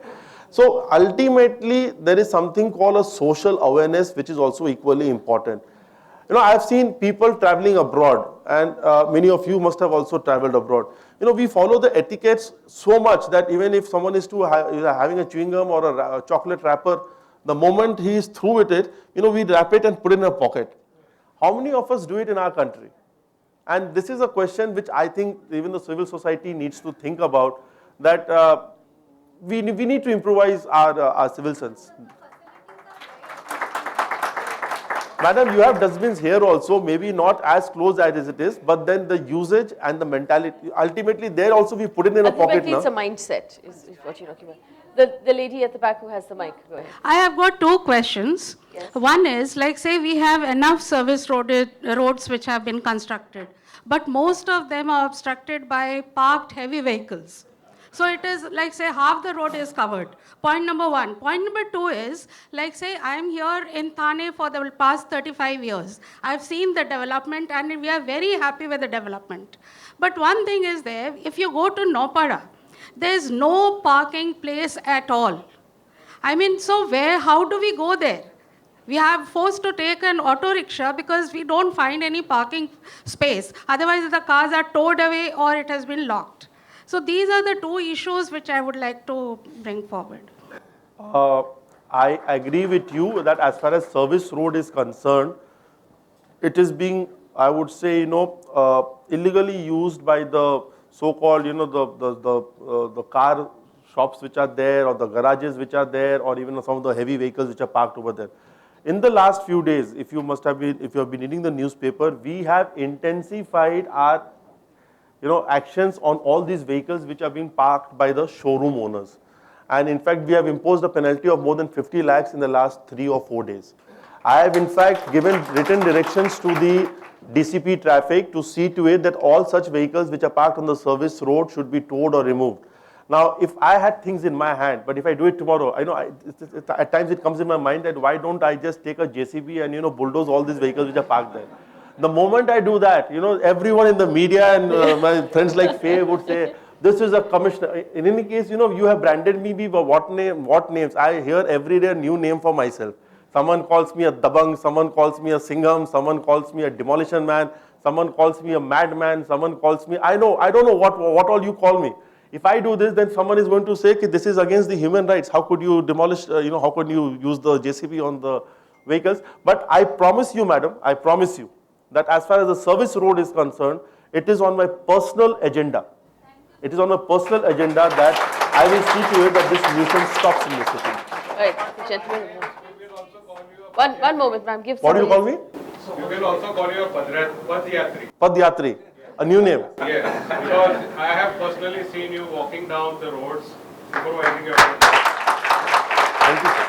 So ultimately there is something called a social awareness which is also equally important. I have seen people traveling abroad, and many of you must have also traveled abroad. We follow the etiquettes so much that even if someone is having a chewing gum or a chocolate wrapper, the moment he is through with it, we wrap it and put it in a pocket. How many of us do it in our country? And this is a question which I think even the civil society needs to think about, that we need to improvise our civil sense. Madam, you have dustbins here also, maybe not as close as it is, but then the usage and the mentality, ultimately there also we put it in a pocket now. It's a mindset, is what you're talking about. The lady at the back who has the mic, go ahead. I have got two questions. Yes. One is, like say we have enough service roads which have been constructed, but most of them are obstructed by parked heavy vehicles. So it is like say half the road is covered. Point number one. Point number two is, like say I am here in Thane for the past 35 years. I've seen the development and we are very happy with the development. But one thing is there, if you go to Nopada, there is no parking place at all. I mean, so how do we go there? We are forced to take an auto rickshaw because we don't find any parking space. Otherwise the cars are towed away or it has been locked. So these are the two issues which I would like to bring forward. I agree with you that as far as service road is concerned, it is being, I would say, illegally used by the so-called, the car shops which are there, or the garages which are there, or even some of the heavy vehicles which are parked over there. In the last few days, if you have been reading the newspaper, we have intensified our actions on all these vehicles which are being parked by the showroom owners. And in fact, we have imposed a penalty of more than 50 lakhs in the last 3 or 4 days. I have in fact given written directions to the DCP traffic to see to it that all such vehicles which are parked on the service road should be towed or removed. Now, if I had things in my hand, but if I do it tomorrow, at times it comes in my mind that why don't I just take a JCB and bulldoze all these vehicles which are parked there. The moment I do that, everyone in the media and my friends like Faye would say, this is a commissioner. In any case, you have branded me with what names. I hear every day a new name for myself. Someone calls me a dabang, someone calls me a singham, someone calls me a demolition man, someone calls me a madman, someone calls me, I don't know what all you call me. If I do this, then someone is going to say this is against the human rights. How could you demolish, how could you use the JCB on the vehicles? But I promise you, madam, I promise you that as far as the service road is concerned, it is on my personal agenda. It is on my personal agenda that I will see to it that this nuisance stops in the city. Right, gentlemen. One moment, ma'am. Give What do you call me? We will also call you a Padyatri. Padyatri, a new name. Yes, because I have personally seen you walking down the roads, supervising your roads. Thank you, sir.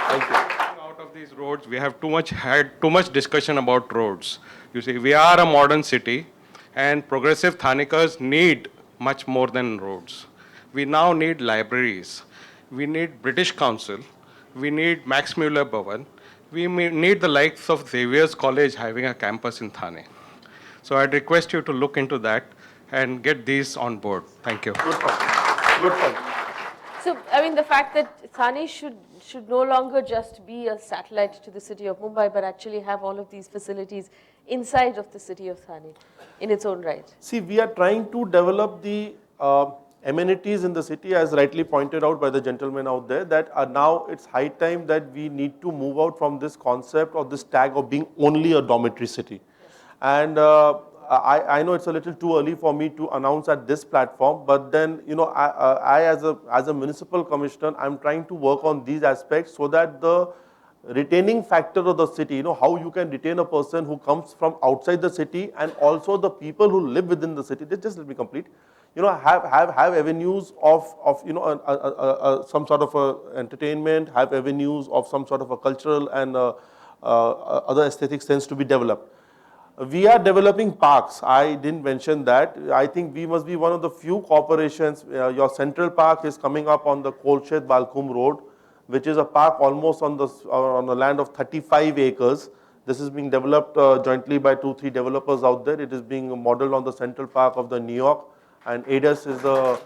Thank you. Out of these roads, we have had too much discussion about roads. You see, we are a modern city, and progressive Thanekars need much more than roads. We now need libraries. We need British Council. We need Max Muller Bhavan. We need the likes of Xavier's College having a campus in Thane. So I'd request you to look into that and get these on board. Thank you. Good point. Good point. So, I mean, the fact that Thane should no longer just be a satellite to the city of Mumbai, but actually have all of these facilities inside of the city of Thane in its own right. See, we are trying to develop the amenities in the city, as rightly pointed out by the gentleman out there, that now it's high time that we need to move out from this concept or this tag of being only a dormitory city. And I know it's a little too early for me to announce at this platform, but then, I as a municipal commissioner, I'm trying to work on these aspects so that the retaining factor of the city, how you can retain a person who comes from outside the city and also the people who live within the city. Just let me complete. Have avenues of some sort of a entertainment, have avenues of some sort of a cultural and other aesthetic sense to be developed. We are developing parks. I didn't mention that. I think we must be one of the few corporations. Your Central Park is coming up on the Kolshet Balkum Road, which is a park almost on the land of 35 acres. This is being developed jointly by 2-3 developers out there. It is being modeled on the Central Park of the New York, and ADAS is the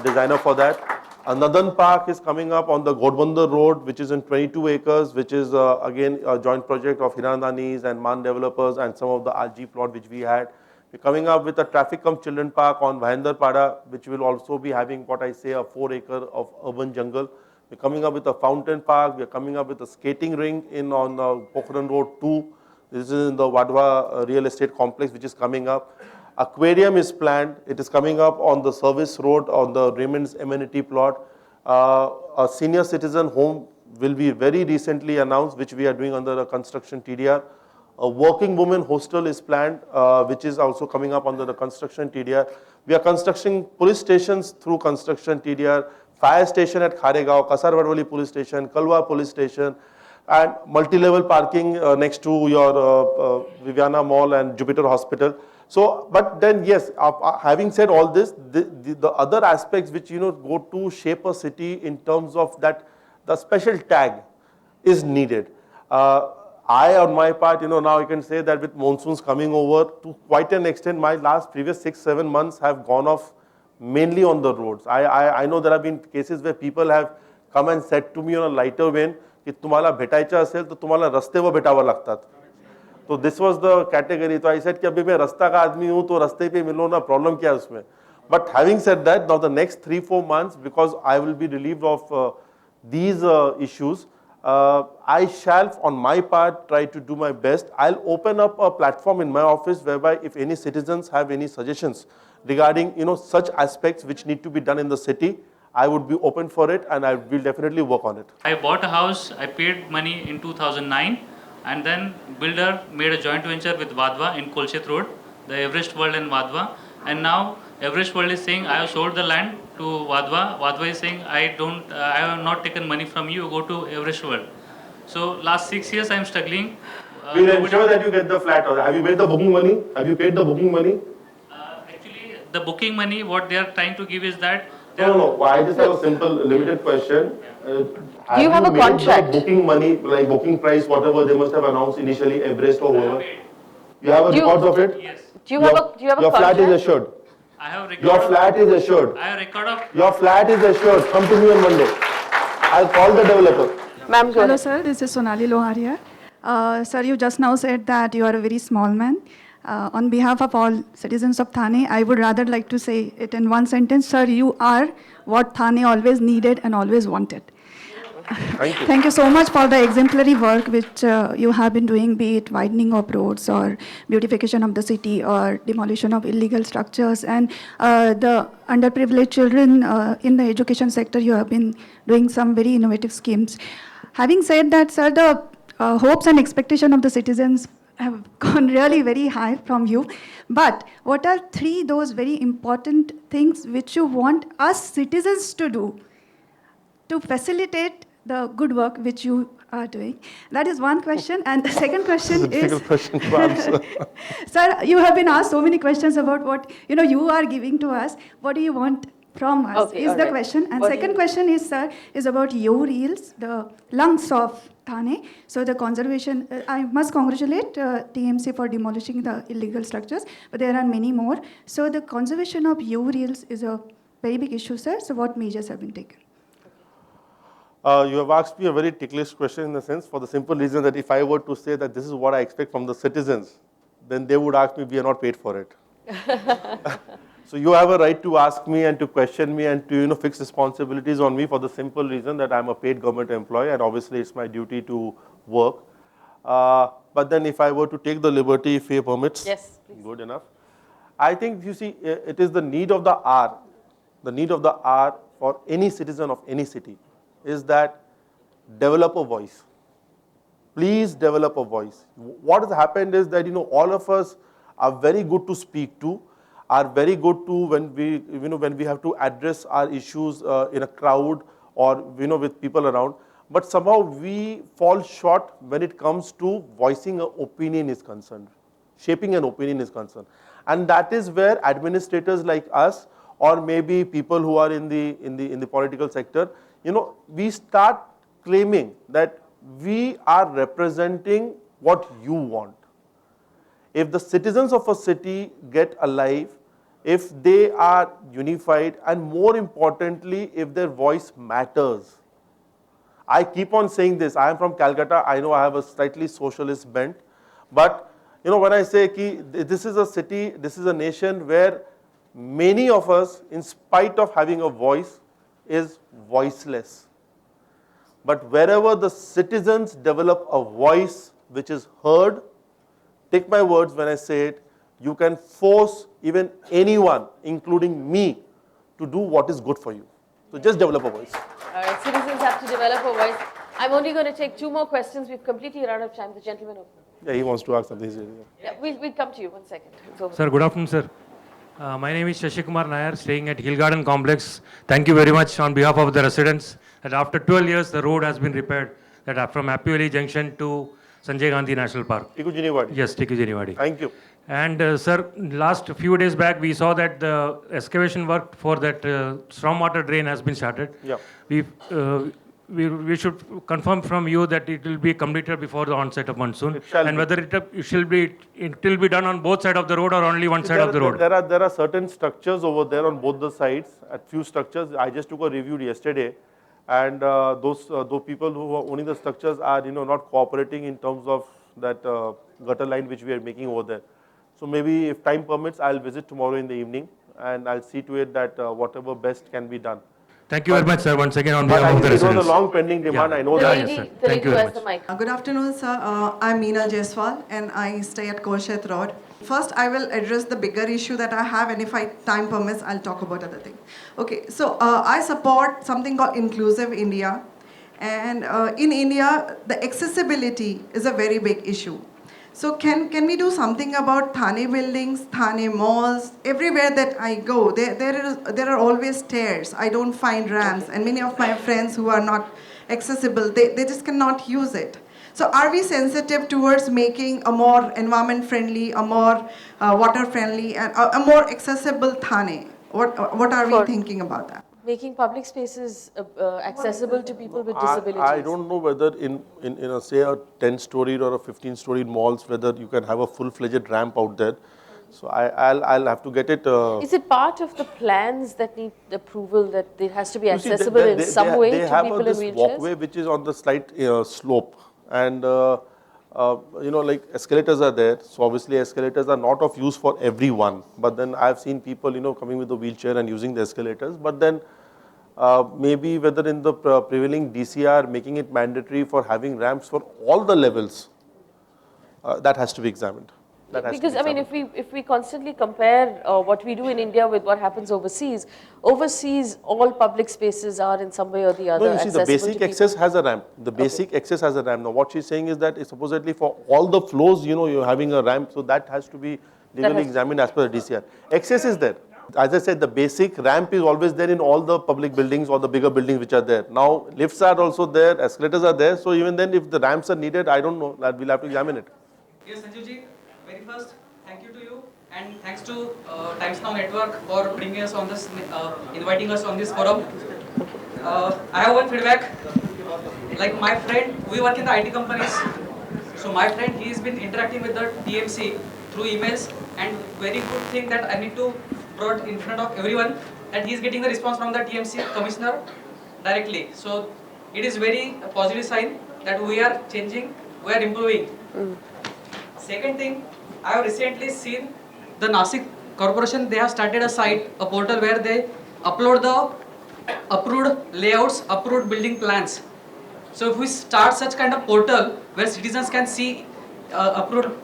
designer for that. Another park is coming up on the Ghodbunder Road, which is in 22 acres, which is again a joint project of Hirandanis and Man developers and some of the RG plot which we had. We're coming up with a traffic cum children park on Bhayandarpada, which will also be having what I say a 4 acre of urban jungle. We're coming up with a fountain park. We're coming up with a skating ring on Pokhran Road 2. This is in the Wadhwa real estate complex, which is coming up. Aquarium is planned. It is coming up on the service road on the Raymond's amenity plot. A senior citizen home will be very recently announced, which we are doing under the construction TDR. A working woman hostel is planned, which is also coming up under the construction TDR. We are constructing police stations through construction TDR, fire station at Kharegaon, Kasarwadwali police station, Kalwa police station, and multi-level parking next to your Viviana Mall and Jupiter Hospital. So, but then yes, having said all this, the other aspects which go to shape a city in terms of that, the special tag is needed. I, on my part, now I can say that with monsoons coming over to quite an extent, my previous 6-7 months have gone off mainly on the roads. I know there have been cases where people have come and said to me on a lighter vein, कि तुम्हाला भेटायचं असेल तर तुम्हाला रस्त्यावर भेटावं लागतात. So this was the category. So I said कि अभी मैं रास्ता का आदमी हूँ तो रास्ते पे मिलो ना, problem क्या है उसमें. But having said that, now the next 3-4 months, because I will be relieved of these issues, I shall, on my part, try to do my best. I'll open up a platform in my office whereby if any citizens have any suggestions regarding such aspects which need to be done in the city, I would be open for it and I will definitely work on it. I bought a house, I paid money in 2009, and then builder made a joint venture with Wadhwa in Kolshet Road, the Everest World and Wadhwa, and now Everest World is saying I have sold the land to Wadhwa. Wadhwa is saying I have not taken money from you, go to Everest World. So last 6 years I am struggling. We'll ensure that you get the flat. Have you paid the booking money? Have you paid the booking money? Actually, the booking money, what they are trying to give is that. No. I just have a simple, limited question. Do you have a contract? The booking money, like booking price, whatever they must have announced initially, Everest or whoever. You have a records of it? Yes. Do you have a contract? Your flat is assured. I have record. Your flat is assured. I have record of. Your flat is assured. Come to me on Monday. I'll call the developer. Ma'am, go Hello, ahead. sir. This is Sonali Loharia. Sir, you just now said that you are a very small man. On behalf of all citizens of Thane, I would rather like to say it in one sentence. Sir, you are what Thane always needed and always wanted. Thank you. Thank you so much for the exemplary work which you have been doing, be it widening of roads or beautification of the city or demolition of illegal structures, and the underprivileged children in the education sector. You have been doing some very innovative schemes. Having said that, sir, the hopes and expectation of the citizens have gone really very high from you. But what are three those very important things which you want us citizens to do to facilitate the good work which you are doing? That is one question. And the second question This is a difficult question to answer. sir, you have been asked so many questions about what you are giving to us. What do you want from us Okay, is all the right. question. And What do second you- question is, sir, is about your reels, the lungs of Thane. So the conservation, I must congratulate TMC for demolishing the illegal structures, but there are many more. So the conservation of your reels is a very big issue, sir. So what measures have been taken? You have asked me a very ticklish question in the sense, for the simple reason that if I were to say that this is what I expect from the citizens, then they would ask me, we are not paid for it. So you have a right to ask me and to question me and to fix responsibilities on me for the simple reason that I'm a paid government employee and obviously it's my duty to work. But then if I were to take the liberty, if he permits, Yes, please. good enough. I think you see, it is the need of the hour. The need of the hour for any citizen of any city is that develop a voice. Please develop a voice. What has happened is that all of us are very good to speak to, are very good to when we have to address our issues in a crowd or with people around. But somehow we fall short when it comes to voicing an opinion is concerned, shaping an opinion is concerned, and that is where administrators like us, or maybe people who are in the political sector, we start claiming that we are representing what you want. If the citizens of a city get alive, if they are unified, and more importantly, if their voice matters. I keep on saying this, I am from Calcutta, I know I have a slightly socialist bent, but when I say this is a city, this is a nation where many of us, in spite of having a voice, is voiceless. But wherever the citizens develop a voice which is heard, take my words when I say it, you can force even anyone, including me, to do what is good for you. So just develop a voice. All right, citizens have to develop a voice. I'm only going to take two more questions. We've completely run out of time. The gentleman over there. Yeah, he wants to ask something. Yeah, we'll come to you. 1 second. It's over. Sir, good afternoon, sir. My name is Shashikumar Nair, staying at Hill Garden Complex. Thank you very much on behalf of the residents that after 12 years the road has been repaired, that from Appivali Junction to Sanjay Gandhi National Park. Tikujiniwadi. Yes, Tikujiniwadi. Thank you. And sir, last few days back we saw that the excavation work for that stormwater drain has been started. Yeah. We should confirm from you that it will be completed before the onset of monsoon, and whether it will be done on both sides of the road or only one side of the road. There are certain structures over there on both the sides. At few structures, I just took a review yesterday, and those people who are owning the structures are not cooperating in terms of that gutter line which we are making over there. So maybe if time permits, I'll visit tomorrow in the evening and I'll see to it that whatever best can be done. Thank you very much, sir, once again on behalf of the It residents. was a long pending demand, I know that. The Thank lady you who very has the mic. Good afternoon, sir. I'm Meena Jaiswal and I stay at Kolshet Road. First, I will address the bigger issue that I have, and if time permits, I'll talk about other things. Okay, so I support something called Inclusive India. And in India, the accessibility is a very big issue. So can we do something about Thane buildings, Thane malls? Everywhere that I go, there are always stairs. I don't find ramps. And many of my friends who are not accessible, they just cannot use it. So are we sensitive towards making a more environment friendly, a more water friendly, and a more accessible Thane? What are we thinking about that? Making public spaces accessible to people with disabilities. I don't know whether in say a 10-storied or a 15-storied malls, whether you can have a full-fledged ramp out there. So I'll have to get it. Is it part of the plans that need approval that it has to be You see, accessible in some way to people in this wheelchairs? walkway which is on the slight slope, and like escalators are there. So obviously escalators are not of use for everyone. But then I've seen people coming with a wheelchair and using the escalators. But then maybe whether in the prevailing DCR making it mandatory for having ramps for all the levels, that has to be examined. Because I mean, if we constantly compare what we do in India with what happens overseas, all public spaces are in some way or the other No, you see, the accessible basic to access people. has a ramp. The basic access has a ramp. Now, what she's saying is that it's supposedly for all the floors, you're having a ramp, so that has to be legally examined as per the DCR. Access is there. As I said, the basic ramp is always there in all the public buildings or the bigger buildings which are there. Now, lifts are also there, escalators are there, so even then, if the ramps are needed, I don't know, we'll have to examine it. Yes, Sanjeevji, very first, thank you to you, and thanks to Times Now Network for bringing us on this, inviting us on this forum. I have one feedback. Like my friend, we work in the IT companies. So my friend, he's been interacting with the TMC through emails, and very good thing that I need to brought in front of everyone that he's getting the response from the TMC Commissioner directly. So it is very a positive sign that we are changing, we are improving. Second thing, I have recently seen the Nasik Corporation, they have started a site, a portal where they upload the approved layouts, approved building plans. So if we start such kind of portal where citizens can see approved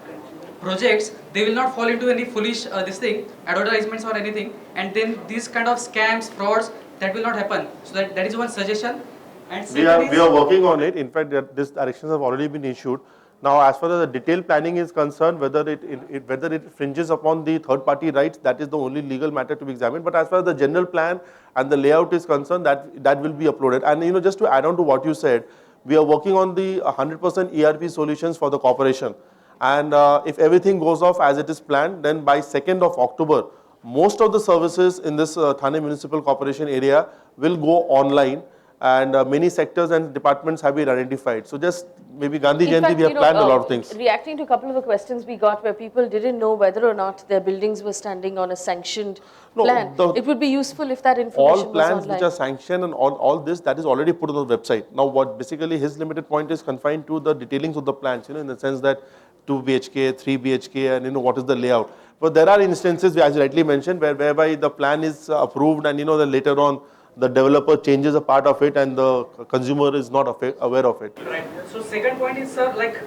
projects, they will not fall into any foolish advertisements or anything, and then these kind of scams, frauds, that will not happen. So that is one suggestion. And we are working on it. In fact, these directions have already been issued. Now, as far as the detailed planning is concerned, whether it fringes upon the third-party rights, that is the only legal matter to be examined. But as far as the general plan and the layout is concerned, that will be uploaded. And just to add on to what you said, we are working on the 100% ERP solutions for the corporation. And if everything goes off as it is planned, then by 2nd of October, most of the services in this Thane Municipal Corporation area will go online. And many sectors and departments have been identified. So just maybe Gandhi Jayanti, we have planned a lot of things. Reacting to a couple of the questions we got where people didn't know whether or not their buildings were standing on a sanctioned plan. It would be useful if that information was online. All plans which are sanctioned and all this, that is already put on the website. Now what basically his limited point is confined to the detailings of the plans, in the sense that 2 BHK, 3 BHK, and what is the layout. But there are instances, as you rightly mentioned, whereby the plan is approved and then later on the developer changes a part of it and the consumer is not aware of it. Right. So second point is, sir, like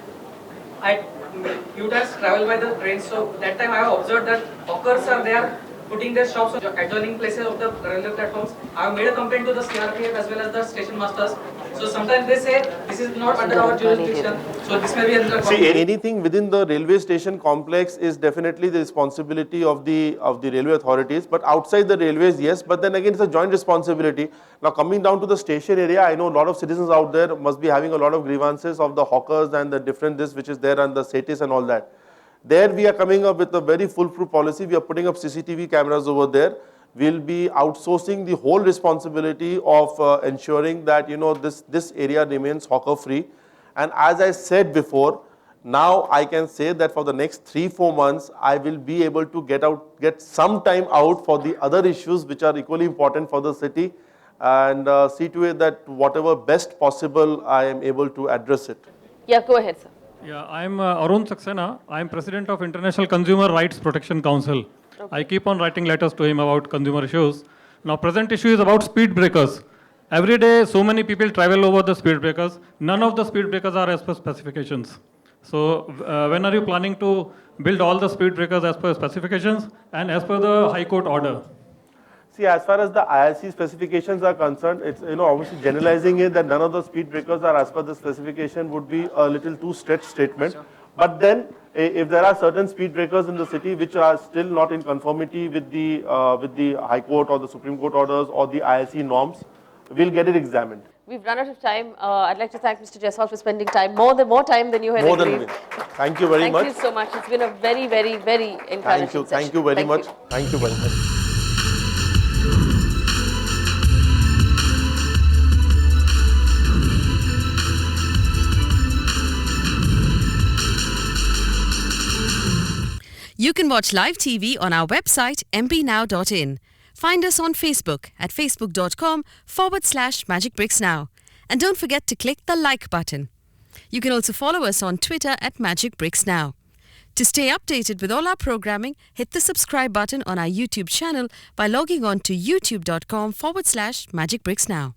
you guys travel by the train, so that time I have observed that hawkers are there putting their shops on adjoining places of the railway platforms. I have made a complaint to the CRPF as well as the station masters. So sometimes they say this is not under our jurisdiction. So this may be under. See, anything within the railway station complex is definitely the responsibility of the railway authorities. But outside the railways, yes. But then again, it's a joint responsibility. Now coming down to the station area, I know a lot of citizens out there must be having a lot of grievances of the hawkers and the different which is there and the satis and all that. There we are coming up with a very foolproof policy. We are putting up CCTV cameras over there. We'll be outsourcing the whole responsibility of ensuring that this area remains hawker free. And as I said before, now I can say that for the next 3-4 months, I will be able to get some time out for the other issues which are equally important for the city, and see to it that whatever best possible I am able to address it. Yeah, go ahead, sir. Yeah, I'm Arun Saxena. I'm president of International Consumer Rights Protection Council. Okay. I keep on writing letters to him about consumer issues. Now, present issue is about speed breakers. Every day, so many people travel over the speed breakers. None of the speed breakers are as per specifications. So, when are you planning to build all the speed breakers as per specifications and as per the High Court order? See, as far as the IRC specifications are concerned, it's obviously generalizing it that none of the speed breakers are as per the specification would be a little too stretched statement. Sure. But then, if there are certain speed breakers in the city which are still not in conformity with the High Court or the Supreme Court orders or the IRC norms, we'll get it examined. We've run out of time. I'd like to thank Mr. Jaiswal for spending time, more time than you had agreed. More than me. Thank you very much. Thank you so much. It's been a very, very, very encouraging session. Thank you very much. Thank you very much. You can watch live TV on our website mpnow.in. Find us on Facebook at facebook.com/Magicbricks Now. And don't forget to click the like button. You can also follow us on Twitter at Magicbricks Now. To stay updated with all our programming, hit the subscribe button on our YouTube channel by logging on to youtube.com/Magicbricks Now.